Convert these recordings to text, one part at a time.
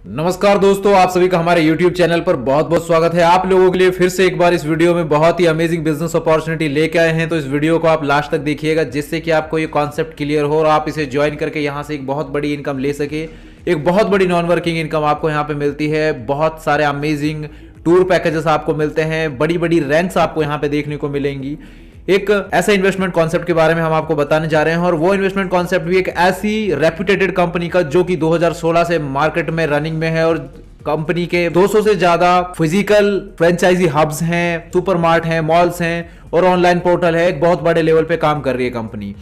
नमस्कार दोस्तों, आप सभी का हमारे YouTube चैनल पर बहुत बहुत स्वागत है। आप लोगों के लिए फिर से एक बार इस वीडियो में बहुत ही अमेजिंग बिजनेस अपॉर्चुनिटी लेके आए हैं। तो इस वीडियो को आप लास्ट तक देखिएगा, जिससे कि आपको ये कॉन्सेप्ट क्लियर हो और आप इसे ज्वाइन करके यहाँ से एक बहुत बड़ी इनकम ले सके। एक बहुत बड़ी नॉन वर्किंग इनकम आपको यहाँ पे मिलती है। बहुत सारे अमेजिंग टूर पैकेजेस आपको मिलते हैं, बड़ी बड़ी रैंक्स आपको यहाँ पे देखने को मिलेंगी। एक ऐसा इन्वेस्टमेंट कॉन्सेप्ट के बारे में हम आपको बताने जा रहे हैं, और वो इन्वेस्टमेंट कॉन्सेप्ट भी एक ऐसी रेप्यूटेड कंपनी का जो कि 2016 से मार्केट में रनिंग में है, और कंपनी के 200 से ज्यादा फिजिकल फ्रेंचाइजी हब्स हैं, सुपरमार्ट हैं, मॉल्स हैं और ऑनलाइन पोर्टल है। एक बहुत बड़े लेवल पे काम कर रही है कंपनी।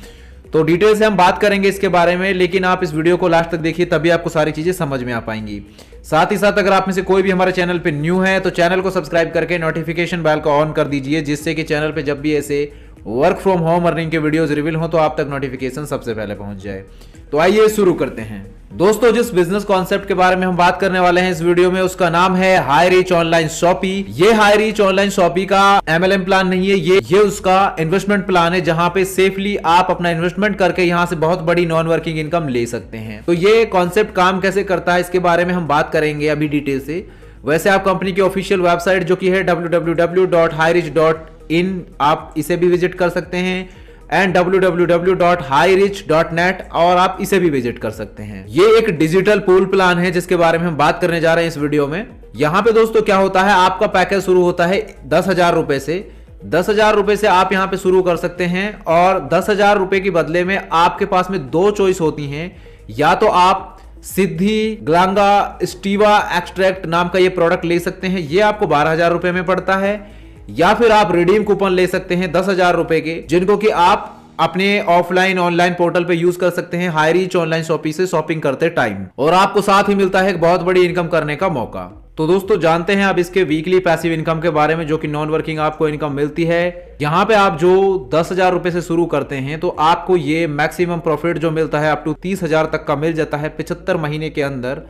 तो डिटेल से हम बात करेंगे इसके बारे में, लेकिन आप इस वीडियो को लास्ट तक देखिए, तभी आपको सारी चीजें समझ में आ पाएंगी। साथ ही साथ अगर आप में से कोई भी हमारे चैनल पे न्यू है तो चैनल को सब्सक्राइब करके नोटिफिकेशन बेल को ऑन कर दीजिए, जिससे कि चैनल पे जब भी ऐसे वर्क फ्रॉम होम अर्निंग के वीडियोस रिवील हो तो आप तक नोटिफिकेशन सबसे पहले पहुंच जाए। तो आइए शुरू करते हैं। दोस्तों, जिस बिजनेस कॉन्सेप्ट के बारे में हम बात करने वाले हैं इस वीडियो में, उसका नाम है हाई रीच ऑनलाइन शॉपी। ये हाई रीच ऑनलाइन शॉपी का MLM प्लान नहीं है, ये उसका इन्वेस्टमेंट प्लान है, जहां पे सेफली आप अपना इन्वेस्टमेंट करके यहां से बहुत बड़ी नॉन वर्किंग इनकम ले सकते हैं। तो ये कॉन्सेप्ट काम कैसे करता है इसके बारे में हम बात करेंगे अभी डिटेल से। वैसे आप कंपनी की ऑफिशियल वेबसाइट जो कि है www.hirich.in, आप इसे भी विजिट कर सकते हैं, एंड www.hirich.net, और आप इसे भी विजिट कर सकते हैं। ये एक डिजिटल पूल प्लान है जिसके बारे में हम बात करने जा रहे हैं इस वीडियो में। यहाँ पे दोस्तों क्या होता है, आपका पैकेज शुरू होता है 10,000 रुपए से। 10,000 रुपए से आप यहाँ पे शुरू कर सकते हैं, और 10,000 रुपए के बदले में आपके पास में दो चॉइस होती हैं। या तो आप सिद्धि ग्लांगा स्टीवा एक्सट्रैक्ट नाम का ये प्रोडक्ट ले सकते हैं, ये आपको 12,000 रुपए में पड़ता है। या फिर आप रिडीम कूपन ले सकते हैं 10,000 रुपए के, जिनको कि आप अपने ऑफलाइन ऑनलाइन पोर्टल पे यूज कर सकते हैं हाई रीच ऑनलाइन शॉपी से शॉपिंग करते टाइम, और आपको साथ ही मिलता है एक बहुत बड़ी इनकम करने का मौका। तो दोस्तों जानते हैं अब इसके वीकली पैसिव इनकम के बारे में, जो कि नॉन वर्किंग आपको इनकम मिलती है। यहाँ पे आप जो 10,000 रुपए से शुरू करते हैं तो आपको ये मैक्सिमम प्रॉफिट जो मिलता है अप टू 30,000 तक का मिल जाता है 75 महीने के अंदर।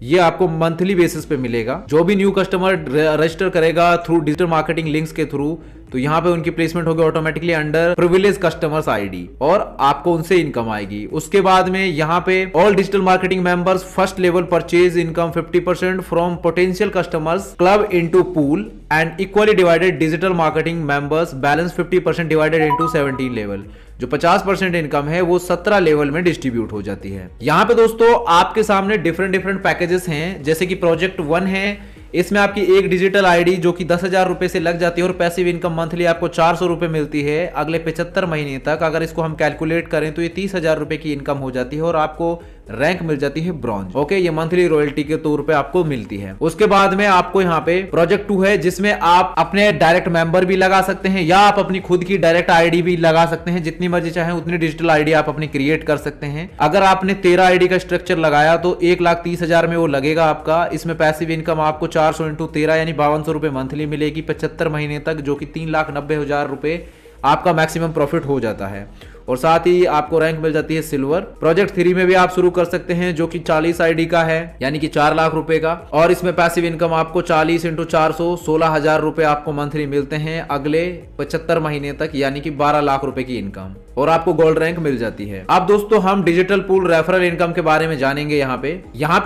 ये आपको मंथली बेसिस पे मिलेगा। जो भी न्यू कस्टमर रजिस्टर करेगा थ्रू डिजिटल मार्केटिंग लिंक्स के थ्रू, तो यहाँ पे उनकी प्लेसमेंट होगी automatically under privilege customers ID, और आपको उनसे इनकम आएगी। उसके बाद में यहाँ पे all digital marketing members first level purchase income 50% from potential customers club into pool, and equally divided digital marketing members balance 50% divided into 17 level. जो 50% इनकम है वो 17 लेवल में डिस्ट्रीब्यूट हो जाती है। यहाँ पे दोस्तों आपके सामने डिफरेंट पैकेजेस हैं, जैसे कि प्रोजेक्ट 1 है। इसमें आपकी एक डिजिटल आईडी जो कि 10,000 रुपए से लग जाती है, और पैसिव इनकम मंथली आपको 400 रुपए मिलती है अगले 75 महीने तक। अगर इसको हम कैलकुलेट करें तो ये 30,000 रुपए की इनकम हो जाती है, और आपको रैंक मिल जाती है ब्रॉन्ज। ओके, ये मंथली रॉयल्टी के तौर पे आपको मिलती है। उसके बाद में आपको यहाँ पे प्रोजेक्ट 2 है, जिसमें आप अपने डायरेक्ट मेंबर भी लगा सकते हैं, या आप अपनी खुद की डायरेक्ट आईडी भी लगा सकते हैं। जितनी मर्जी चाहे उतनी डिजिटल आईडी आप अपनी क्रिएट कर सकते हैं। अगर आपने 13 आईडी का स्ट्रक्चर लगाया तो 1,30,000 में वो लगेगा आपका। इसमें पैसिव इनकम आपको 400 इंटू 13 यानी 5200 रुपए मंथली मिलेगी 75 महीने तक, जो कि 3,90,000 रुपए आपका मैक्सिमम प्रॉफिट हो जाता है। और साथ ही आपको रैंक मिल जाती है सिल्वर। प्रोजेक्ट 3 में भी आप शुरू कर सकते हैं, जो कि 40 आईडी का है, यानी कि 4 लाख रुपए का, और इसमें पैसिव इनकम आपको 40 इंटू 400 16,000 रुपए आपको मंथली मिलते हैं अगले 75 महीने तक, यानी कि 12 लाख रुपए की इनकम, और आपको गोल्ड रैंक मिल जाती है। अब दोस्तों हम डिजिटल पूल रेफरल इनकम के बारे में जानेंगे। यहाँ पे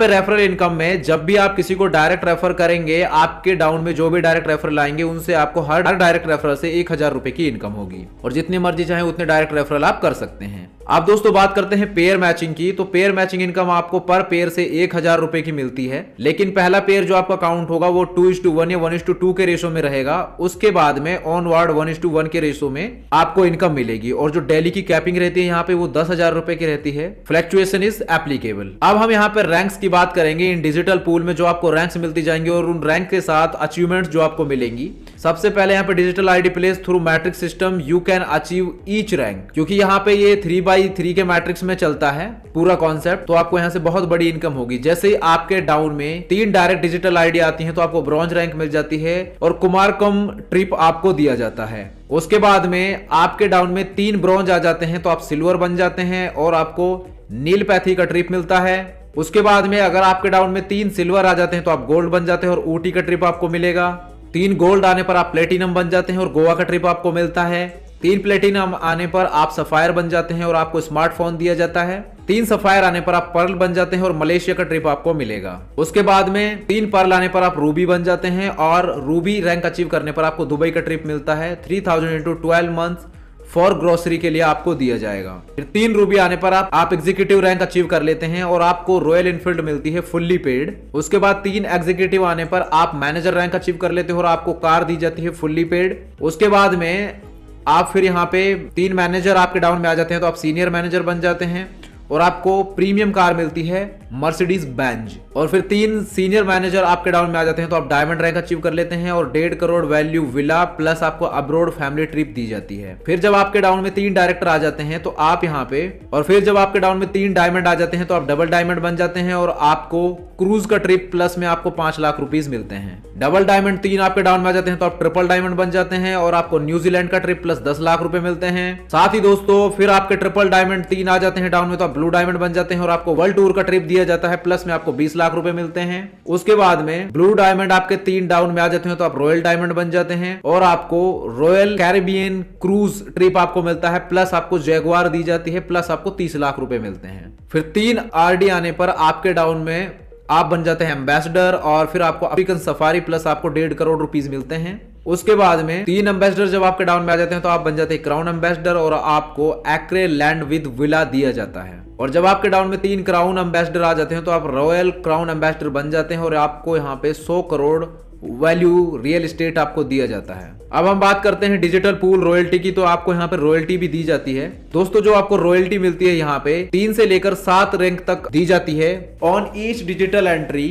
रेफरल इनकम में जब भी आप किसी को डायरेक्ट रेफर करेंगे, आपके डाउन में जो भी डायरेक्ट रेफरल आएंगे उनसे आपको हर डायरेक्ट रेफरल से 1,000 रुपए की इनकम होगी, और जितनी मर्जी चाहे उतने डायरेक्ट रेफरल आप कर सकते हैं। आप दोस्तों बात करते हैं पेयर मैचिंग की, तो पेयर मैचिंग इनकम आपको पर पेयर से 1,000 रुपए की मिलती है, लेकिन पहला पेयर जो आपका काउंट होगा वो 2:1 या 1:2 के रेशो में रहेगा। उसके बाद में ऑनवर्ड 1:1 के रेशो में आपको इनकम मिलेगी, और जो डेली की कैपिंग रहती है यहाँ पे वो 10,000 रुपए की रहती है। Fluctuation is applicable. अब हम यहाँ पे रैंक्स की बात करेंगे। इन डिजिटल पूल में जो आपको रैंक्स मिलती जाएंगे, और उन रैंक के साथ अचीवमेंट्स जो आपको मिलेंगी। सबसे पहले यहाँ पे digital ID place through matrix system you can achieve each rank, क्योंकि यहाँ पे ये 3x3 के मैट्रिक्स में चलता है पूरा कॉन्सेप्ट, तो आपको यहाँ से बहुत बड़ी इनकम होगी। जैसे ही आपके डाउन में 3 डायरेक्ट डिजिटल आईडी आती हैं तो आपको ब्रॉन्ज रैंक मिल जाती है, और कुमारकम ट्रिप आपको दिया जाता है। उसके बाद में आपके डाउन में 3 ब्रॉन्ज आ जाते हैं तो आप सिल्वर बन जाते हैं, और आपको नील पैथी का ट्रिप मिलता है। उसके बाद में अगर आपके डाउन में 3 सिल्वर आ जाते हैं तो आप गोल्ड बन जाते हैं, और ऊटी का ट्रिप आपको मिलेगा। 3 गोल्ड आने पर आप प्लेटिनम बन जाते हैं, और गोवा का ट्रिप आपको मिलता है। 3 प्लेटिनम आने पर आप सफायर बन जाते हैं, और आपको स्मार्टफोन दिया जाता है। 3 सफायर आने पर आप पर्ल बन जाते हैं और मलेशिया का ट्रिप आपको मिलेगा। उसके बाद में 3 पर्ल आने पर आप रूबी बन जाते हैं और रूबी रैंक अचीव करने पर आपको दुबई का ट्रिप मिलता है। 3000 इंटू 12 मंथ फॉर ग्रोसरी के लिए आपको दिया जाएगा। फिर 3 रूबी आने पर आप एग्जीक्यूटिव रैंक अचीव कर लेते हैं और आपको रॉयल इनफील्ड मिलती है फुल्ली पेड। उसके बाद 3 एग्जीक्यूटिव आने पर आप मैनेजर रैंक अचीव कर लेते हो और आपको कार दी जाती है फुल्ली पेड। उसके बाद में आप फिर यहाँ पे 3 मैनेजर आपके डाउन में आ जाते हैं तो आप सीनियर मैनेजर बन जाते हैं और आपको प्रीमियम कार मिलती है मर्सिडीज बेंज। और फिर 3 सीनियर मैनेजर आपके डाउन में आ जाते हैं तो आप डायमंड रैंक अचीव कर लेते हैं और 1.5 करोड़ वैल्यू विला प्लस आपको अब्रोड फैमिली ट्रिप दी जाती है। फिर जब आपके डाउन में 3 डायरेक्टर आ जाते हैं तो आप यहाँ पे, और फिर जब आपके डाउन में 3 डायमंड आ जाते हैं तो आप डबल डायमंड बन जाते हैं और आपको क्रूज का ट्रिप प्लस में आपको 5 लाख रुपीज मिलते हैं। डबल डायमंड 3 आपके डाउन में आ जाते हैं तो आप ट्रिपल डायमंड बन जाते हैं और आपको न्यूजीलैंड का ट्रिप प्लस 10 लाख रुपए मिलते हैं। साथ ही दोस्तों फिर आपके ट्रिपल डायमंड 3 आ जाते हैं डाउन में तो आप ब्लू डायमंड बन जाते हैं और आपको वर्ल्ड टूर का ट्रिप दिया जाता है प्लस में आपको 20 लाख रुपए मिलते हैं। उसके बाद में ब्लू डायमंड आपके 3 डाउन में आ जाते हैं तो आप रॉयल डायमंड बन जाते हैं और आपको रॉयल कैरिबियन क्रूज ट्रिप आपको मिलता है प्लस आपको जैगुआर दी जाती है प्लस आपको 30 लाख रुपए मिलते हैं। फिर 3 आरडी आने पर आपके डाउन में आप बन जाते हैं एम्बेसडर और फिर आपको अफ्रीकन सफारी प्लस आपको 1.5 करोड़ रुपीज मिलते हैं। उसके बाद में 3 एम्बेसडर जब आपके डाउन में आ जाते हैं तो आप बन जाते हैं क्राउन एम्बेसडर और आपको एक्रे लैंड विद विला दिया जाता है। और जब आपके डाउन में 3 क्राउन एम्बेसडर आ जाते हैं तो आप रॉयल क्राउन एम्बेसडर बन जाते हैं और आपको यहाँ पे 100 करोड़ वैल्यू रियल एस्टेट आपको दिया जाता है। अब हम बात करते हैं डिजिटल पूल रॉयल्टी की, तो आपको यहाँ पे रॉयल्टी भी दी जाती है। दोस्तों जो आपको रॉयल्टी मिलती है यहाँ पे 3 से लेकर 7 रैंक तक दी जाती है। On each digital entry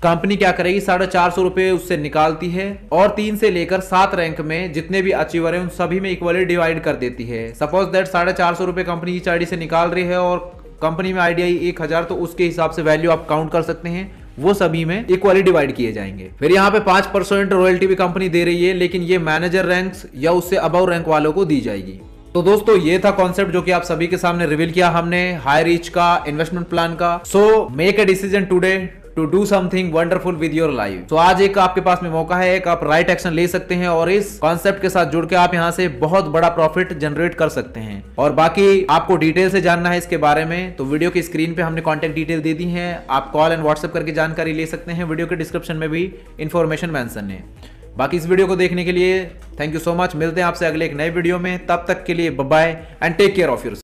company क्या करेगी 450 रुपए उससे निकालती है और 3 से लेकर 7 रैंक में जितने भी अचीवर हैं उन सभी में इक्वली डिवाइड कर देती है। सपोज दैट 450 रुपए कंपनी ईच आईडी से निकाल रही है और कंपनी में आईडी आई 1000 तो उसके हिसाब से वैल्यू आप काउंट कर सकते हैं, वो सभी में इक्वली डिवाइड किए जाएंगे। फिर यहाँ पे 5% रॉयल्टी भी कंपनी दे रही है लेकिन ये मैनेजर रैंक्स या उससे अबव रैंक वालों को दी जाएगी। तो दोस्तों ये था कॉन्सेप्ट जो कि आप सभी के सामने रिवील किया हमने हाई रीच का इन्वेस्टमेंट प्लान का। So make a decision today to do something wonderful with your life. तो आज एक आपके पास में मौका है, एक आप राइट एक्शन ले सकते हैं और इस कॉन्सेप्ट के साथ जुड़ के आप यहाँ से बहुत बड़ा प्रॉफिट जनरेट कर सकते हैं। और बाकी आपको डिटेल से जानना है इसके बारे में तो वीडियो की स्क्रीन पे हमने कॉन्टेक्ट डिटेल दे दी है, आप कॉल एंड व्हाट्सएप करके जानकारी ले सकते हैं। वीडियो के डिस्क्रिप्शन में भी इंफॉर्मेशन मेंशन है। बाकी इस वीडियो को देखने के लिए थैंक यू सो मच। मिलते हैं आपसे अगले एक नए वीडियो में, तब तक के लिए bye bye and take care of yourself.